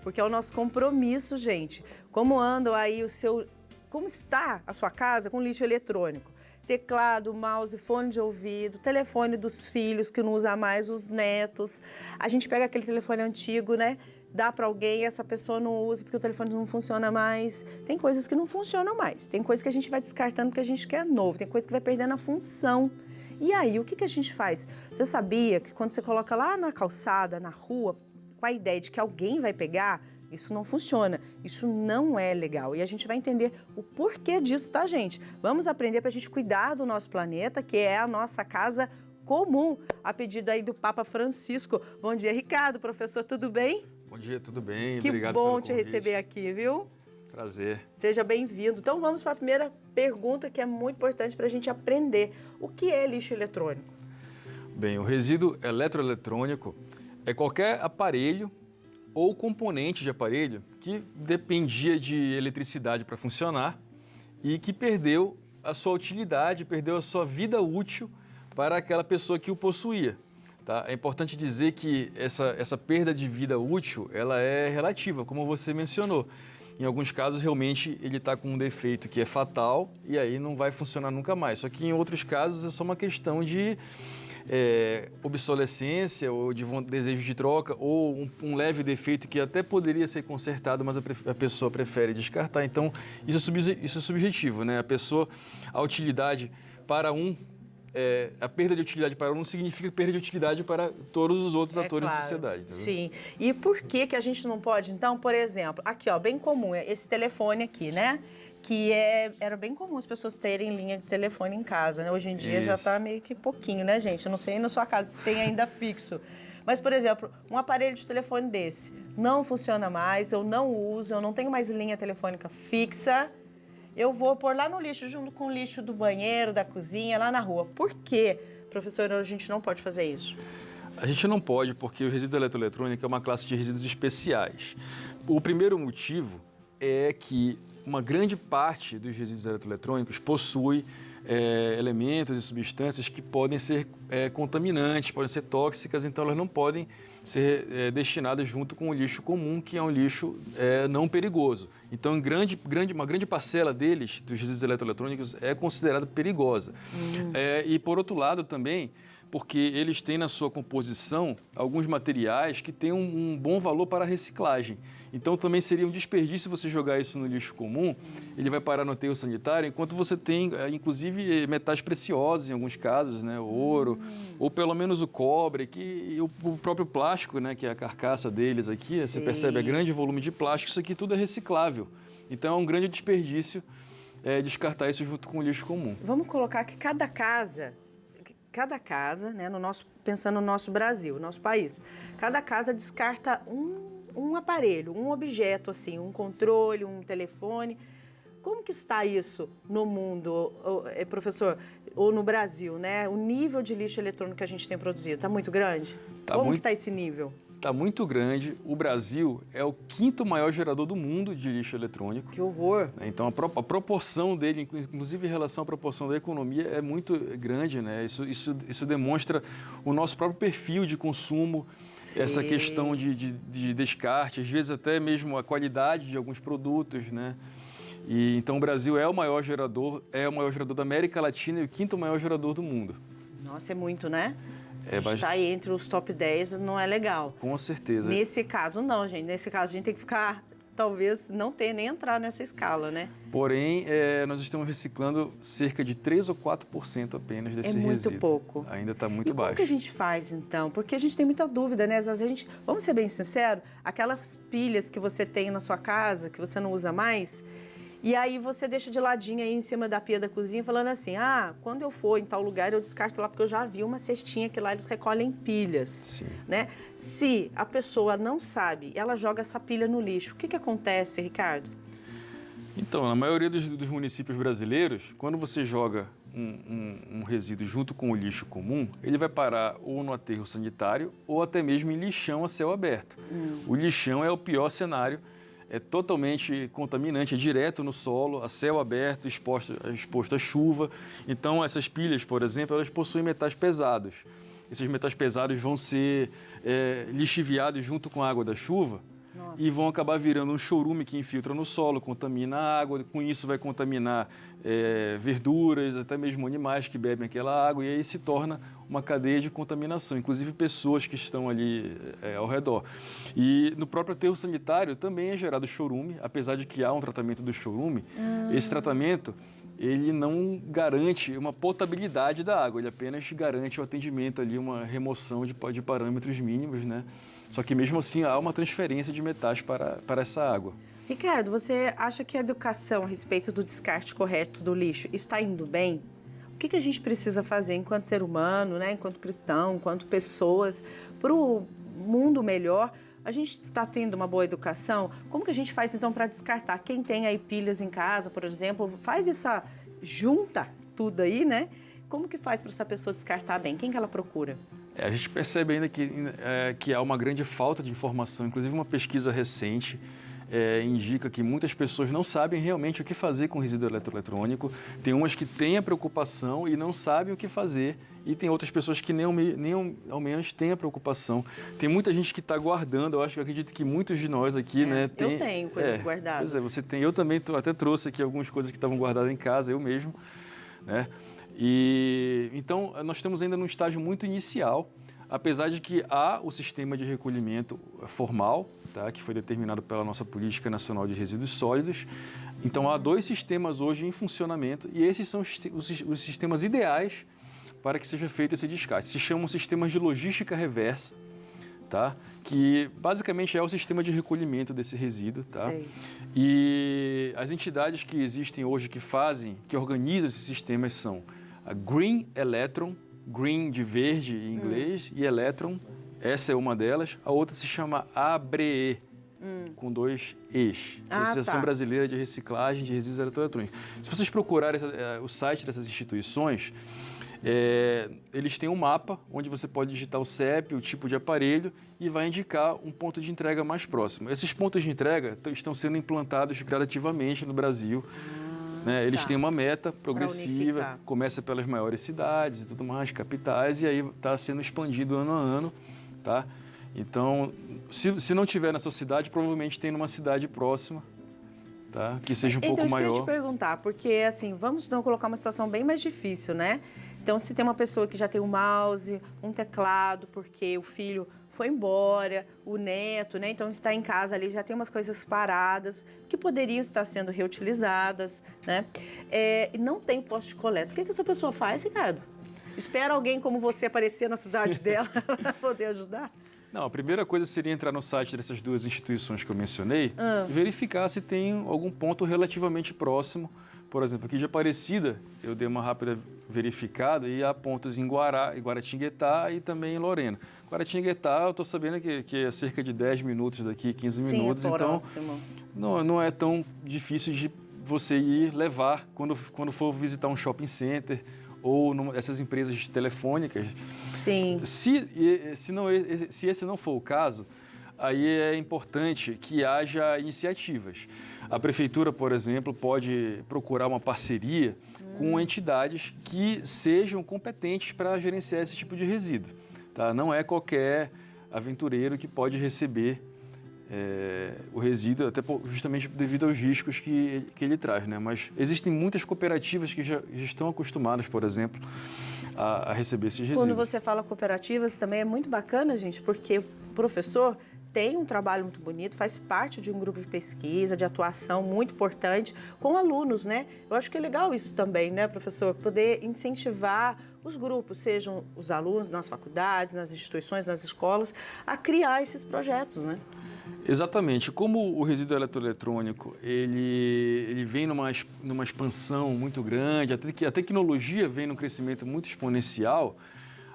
porque é o nosso compromisso, gente. Como anda aí como está a sua casa com lixo eletrônico? Teclado, mouse, fone de ouvido, telefone dos filhos que não usa mais, os netos. A gente pega aquele telefone antigo, né? Dá para alguém, essa pessoa não usa porque o telefone não funciona mais. Tem coisas que não funcionam mais. Tem coisas que a gente vai descartando porque a gente quer novo. Tem coisa que vai perdendo a função. E aí, o que a gente faz? Você sabia que quando você coloca lá na calçada, na rua, com a ideia de que alguém vai pegar, isso não funciona, isso não é legal. E a gente vai entender o porquê disso, tá, gente? Vamos aprender para a gente cuidar do nosso planeta, que é a nossa casa comum, a pedido aí do Papa Francisco. Bom dia, Ricardo, professor, tudo bem? Bom dia, tudo bem? Que Obrigado bom pelo te convite. receber aqui, viu? Prazer. Seja bem-vindo. Então vamos para a primeira pergunta, que é muito importante para a gente aprender. O que é lixo eletrônico? Bem, o resíduo eletroeletrônico é qualquer aparelho ou componente de aparelho que dependia de eletricidade para funcionar e que perdeu a sua utilidade, perdeu a sua vida útil para aquela pessoa que o possuía. Tá? É importante dizer que essa perda de vida útil ela é relativa, como você mencionou. Em alguns casos, realmente, ele está com um defeito que é fatal e aí não vai funcionar nunca mais. Só que em outros casos é só uma questão de obsolescência ou de desejo de troca ou um leve defeito que até poderia ser consertado, mas a pessoa prefere descartar. Então, isso é subjetivo, né? A utilidade para a perda de utilidade para um não significa perda de utilidade para todos os outros atores da sociedade. Tá vendo? Sim. E por que a gente não pode, então, por exemplo, aqui, ó, bem comum, esse telefone aqui, né? Que era bem comum as pessoas terem linha de telefone em casa, né? Hoje em dia já tá meio que pouquinho, né, gente? Eu não sei na sua casa se tem ainda fixo. Mas, por exemplo, um aparelho de telefone desse não funciona mais, eu não uso, eu não tenho mais linha telefônica fixa. Eu vou pôr lá no lixo, junto com o lixo do banheiro, da cozinha, lá na rua. Por quê, professor, a gente não pode fazer isso? A gente não pode, porque o resíduo eletroeletrônico é uma classe de resíduos especiais. O primeiro motivo é que uma grande parte dos resíduos eletroeletrônicos possui elementos e substâncias que podem ser contaminantes, podem ser tóxicas, então elas não podem ser destinadas junto com o lixo comum, que é um lixo não perigoso. Então, uma grande parcela deles, dos resíduos eletroeletrônicos, é considerada perigosa. E, por outro lado, também, porque eles têm na sua composição alguns materiais que têm um bom valor para a reciclagem. Então, também seria um desperdício você jogar isso no lixo comum, ele vai parar no aterro sanitário, enquanto você tem, inclusive, metais preciosos, em alguns casos, né, ouro, ou pelo menos o cobre, e o próprio plástico, né, que é a carcaça deles aqui, você percebe, grande volume de plástico, isso aqui tudo é reciclável. Então, é um grande desperdício descartar isso junto com o lixo comum. Vamos colocar que cada casa, né, pensando no nosso Brasil, nosso país, cada casa descarta um aparelho, um objeto, assim, um controle, um telefone. Como que está isso no mundo, professor, ou no Brasil, né? O nível de lixo eletrônico que a gente tem produzido, está muito grande? Como que está esse nível? Está muito grande. O Brasil é o 5º maior gerador do mundo de lixo eletrônico. Que horror! Então, a proporção dele, inclusive em relação à proporção da economia, é muito grande, né? Isso demonstra o nosso próprio perfil de consumo, essa questão de descarte, às vezes até mesmo a qualidade de alguns produtos, né? E, então, o Brasil é o maior gerador da América Latina e o 5º maior gerador do mundo. Nossa, é muito, né? Está aí entre os top 10 não é legal. Com certeza. Nesse caso, não, gente. Nesse caso, a gente tem que ficar, talvez, não ter nem entrar nessa escala, né? Porém, nós estamos reciclando cerca de 3 ou 4% apenas desse resíduo. É muito pouco. Ainda está muito baixo. Como que a gente faz, então? Porque a gente tem muita dúvida, né? Às vezes a gente, vamos ser bem sinceros, aquelas pilhas que você tem na sua casa, que você não usa mais, e aí você deixa de ladinho aí em cima da pia da cozinha, falando assim, quando eu for em tal lugar eu descarto lá, porque eu já vi uma cestinha que lá eles recolhem pilhas. Sim. Né? Se a pessoa não sabe, ela joga essa pilha no lixo, o que acontece, Ricardo? Então, na maioria dos municípios brasileiros, quando você joga um resíduo junto com o lixo comum, ele vai parar ou no aterro sanitário ou até mesmo em lixão a céu aberto. O lixão é o pior cenário, é totalmente contaminante, é direto no solo, a céu aberto, exposto à chuva. Então, essas pilhas, por exemplo, elas possuem metais pesados. Esses metais pesados vão ser lixiviados junto com a água da chuva e vão acabar virando um chorume que infiltra no solo, contamina a água, com isso vai contaminar verduras, até mesmo animais que bebem aquela água, e aí se torna uma cadeia de contaminação, inclusive pessoas que estão ali ao redor. E no próprio aterro sanitário também é gerado chorume, apesar de que há um tratamento do chorume, esse tratamento ele não garante uma potabilidade da água, ele apenas garante o atendimento ali, uma remoção de parâmetros mínimos, né? Só que mesmo assim há uma transferência de metais para essa água. Ricardo, você acha que a educação a respeito do descarte correto do lixo está indo bem? O que a gente precisa fazer enquanto ser humano, né? Enquanto cristão, enquanto pessoas, para o mundo melhor? A gente está tendo uma boa educação? Como que a gente faz, então, para descartar? Quem tem aí pilhas em casa, por exemplo, faz junta tudo aí, né? Como que faz para essa pessoa descartar bem? Quem que ela procura? A gente percebe ainda que há uma grande falta de informação. Inclusive, uma pesquisa recente indica que muitas pessoas não sabem realmente o que fazer com resíduo eletroeletrônico. Tem umas que têm a preocupação e não sabem o que fazer. E tem outras pessoas que nem ao menos têm a preocupação. Tem muita gente que está guardando. Eu acredito que muitos de nós aqui, né? Eu tenho coisas guardadas. Pois é, você tem. Eu também até trouxe aqui algumas coisas que estavam guardadas em casa, eu mesmo, né? E então nós estamos ainda num estágio muito inicial, apesar de que há o sistema de recolhimento formal, tá, que foi determinado pela nossa Política Nacional de Resíduos Sólidos. Então há 2 sistemas hoje em funcionamento e esses são os sistemas ideais para que seja feito esse descarte. Se chamam sistemas de logística reversa, tá? Que basicamente é o sistema de recolhimento desse resíduo. Tá? Sei. E as entidades que existem hoje que organizam esses sistemas são a Green Electron, Green de verde em inglês, e Electron, essa é uma delas. A outra se chama ABRE, com 2 E's, Associação Brasileira de Reciclagem de Resíduos Eletroeletrônicos. Se vocês procurarem o site dessas instituições, eles têm um mapa onde você pode digitar o CEP, o tipo de aparelho, e vai indicar um ponto de entrega mais próximo. Esses pontos de entrega estão sendo implantados gradativamente no Brasil. Né? Eles têm uma meta progressiva, começa pelas maiores cidades e tudo mais, capitais, e aí está sendo expandido ano a ano. Tá? Então, se não tiver na sua cidade, provavelmente tem numa cidade próxima. Tá? Que seja um pouco maior. Então, eu te perguntar, porque assim, vamos então colocar uma situação bem mais difícil, né? Então, se tem uma pessoa que já tem um mouse, um teclado, porque o filho foi embora, o neto, né? Então, está em casa ali, já tem umas coisas paradas que poderiam estar sendo reutilizadas, né? E não tem posto de coleta. O que essa pessoa faz, Ricardo? Espera alguém como você aparecer na cidade dela para poder ajudar? Não, a primeira coisa seria entrar no site dessas 2 instituições que eu mencionei e verificar se tem algum ponto relativamente próximo. Por exemplo, aqui de Aparecida, eu dei uma rápida verificada e há pontos em Guaratinguetá e também em Lorena. Guaratinguetá, eu estou sabendo que é cerca de 10 minutos daqui, 15 minutos. Sim, é então próximo. não é tão difícil de você ir levar quando for visitar um shopping center ou essas empresas telefônicas. Sim. Se esse não for o caso, aí é importante que haja iniciativas. A prefeitura, por exemplo, pode procurar uma parceria com entidades que sejam competentes para gerenciar esse tipo de resíduo. Tá? Não é qualquer aventureiro que pode receber o resíduo, até justamente devido aos riscos que ele traz. Né? Mas existem muitas cooperativas que já estão acostumadas, por exemplo, a receber esses resíduos. Quando você fala cooperativas, também é muito bacana, gente, porque o professor tem um trabalho muito bonito, faz parte de um grupo de pesquisa, de atuação muito importante com alunos, né? Eu acho que é legal isso também, né, professor? Poder incentivar os grupos, sejam os alunos nas faculdades, nas instituições, nas escolas, a criar esses projetos, né? Exatamente. Como o resíduo eletroeletrônico ele vem numa expansão muito grande, até que a tecnologia vem num crescimento muito exponencial,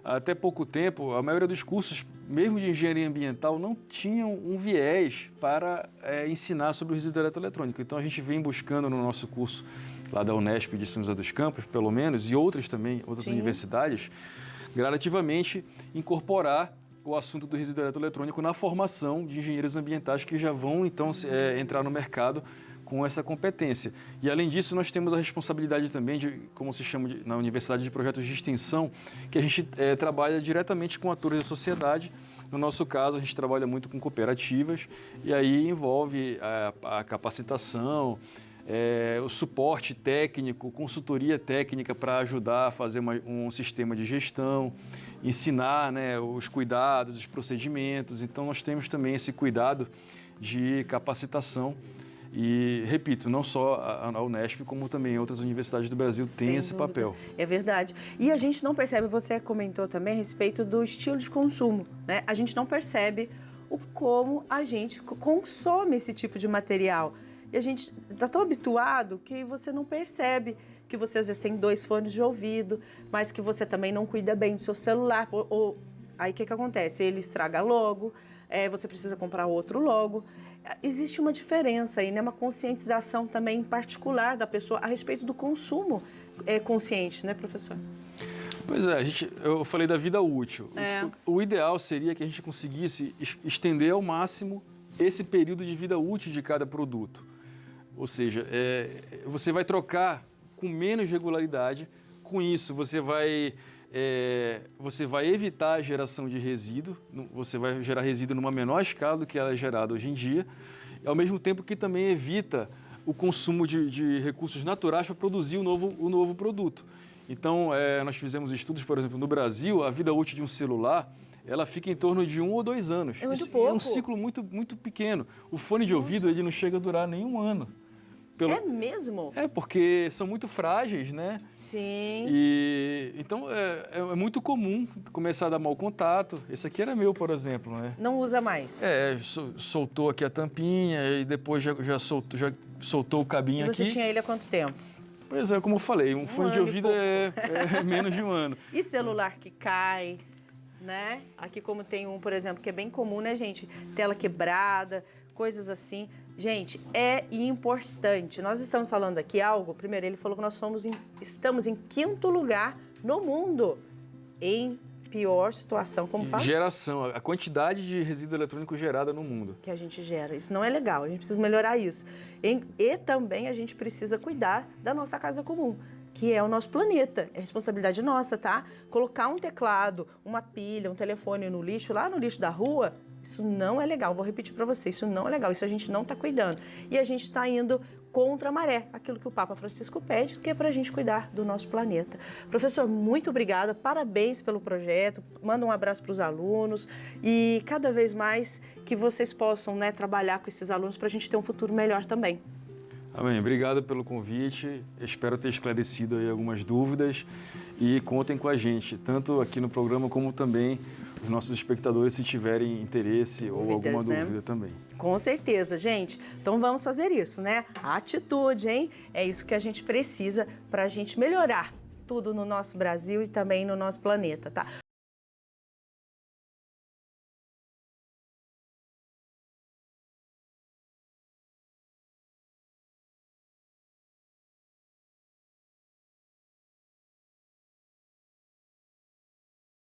até pouco tempo, a maioria dos cursos, mesmo de engenharia ambiental, não tinham um viés para ensinar sobre o resíduo eletroeletrônico. Então, a gente vem buscando no nosso curso lá da Unesp de São José dos Campos, pelo menos, e outras universidades, gradativamente incorporar o assunto do resíduo eletroeletrônico na formação de engenheiros ambientais que já vão, então, entrar no mercado com essa competência. E, além disso, nós temos a responsabilidade também de, como se chama na universidade, de projetos de extensão, que a gente trabalha diretamente com atores da sociedade, No nosso caso, a gente trabalha muito com cooperativas e aí envolve a capacitação, o suporte técnico, consultoria técnica para ajudar a fazer um sistema de gestão, ensinar, né, os cuidados, os procedimentos. Então, nós temos também esse cuidado de capacitação. E, repito, não só a Unesp, como também outras universidades do Brasil têm esse papel. É verdade. E a gente não percebe, você comentou também a respeito do estilo de consumo, né? A gente não percebe como a gente consome esse tipo de material. E a gente está tão habituado que você não percebe que você às vezes tem 2 fones de ouvido, mas que você também não cuida bem do seu celular. Aí o que acontece? Ele estraga logo, você precisa comprar outro logo. Existe uma diferença aí, né? Uma conscientização também particular da pessoa a respeito do consumo consciente, né, professor? Pois é, eu falei da vida útil. O ideal seria que a gente conseguisse estender ao máximo esse período de vida útil de cada produto. Ou seja, você vai trocar com menos regularidade, com isso você vai evitar a geração de resíduo, você vai gerar resíduo numa menor escala do que ela é gerada hoje em dia, ao mesmo tempo que também evita o consumo de recursos naturais para produzir o novo produto. Então, nós fizemos estudos, por exemplo, no Brasil, a vida útil de um celular, ela fica em torno de 1 ou 2 anos. É muito pouco. É um ciclo muito, muito pequeno. O fone de ouvido, ele não chega a durar nem 1 ano. É mesmo? Porque são muito frágeis, né? Sim. Então, é muito comum começar a dar mau contato. Esse aqui era meu, por exemplo, né? Não usa mais? Soltou aqui a tampinha e depois já soltou o cabinho aqui. E você tinha ele há quanto tempo? Pois é, como eu falei, um fone de ouvido é menos de 1 ano. E celular que cai, né? Aqui como tem um, por exemplo, que é bem comum, né, gente? Tela quebrada, coisas assim. Gente, é importante. Nós estamos falando aqui algo, primeiro ele falou que nós estamos em 5º lugar no mundo em pior situação, como fala? Geração, a quantidade de resíduo eletrônico gerada no mundo. Que a gente gera. Isso não é legal, a gente precisa melhorar isso. E também a gente precisa cuidar da nossa casa comum, que é o nosso planeta. É responsabilidade nossa, tá? Colocar um teclado, uma pilha, um telefone no lixo, lá no lixo da rua, isso não é legal. Vou repetir para você, isso não é legal. Isso a gente não está cuidando. E a gente está indo contra a maré, aquilo que o Papa Francisco pede, que é para a gente cuidar do nosso planeta. Professor, muito obrigada, parabéns pelo projeto, manda um abraço para os alunos e cada vez mais que vocês possam, né, trabalhar com esses alunos para a gente ter um futuro melhor também. Amém. Obrigado pelo convite. Espero ter esclarecido aí algumas dúvidas e contem com a gente, tanto aqui no programa como também os nossos espectadores, se tiverem interesse ou alguma dúvida também. Com certeza, gente. Então vamos fazer isso, né? A atitude, hein? É isso que a gente precisa para a gente melhorar tudo no nosso Brasil e também no nosso planeta, tá?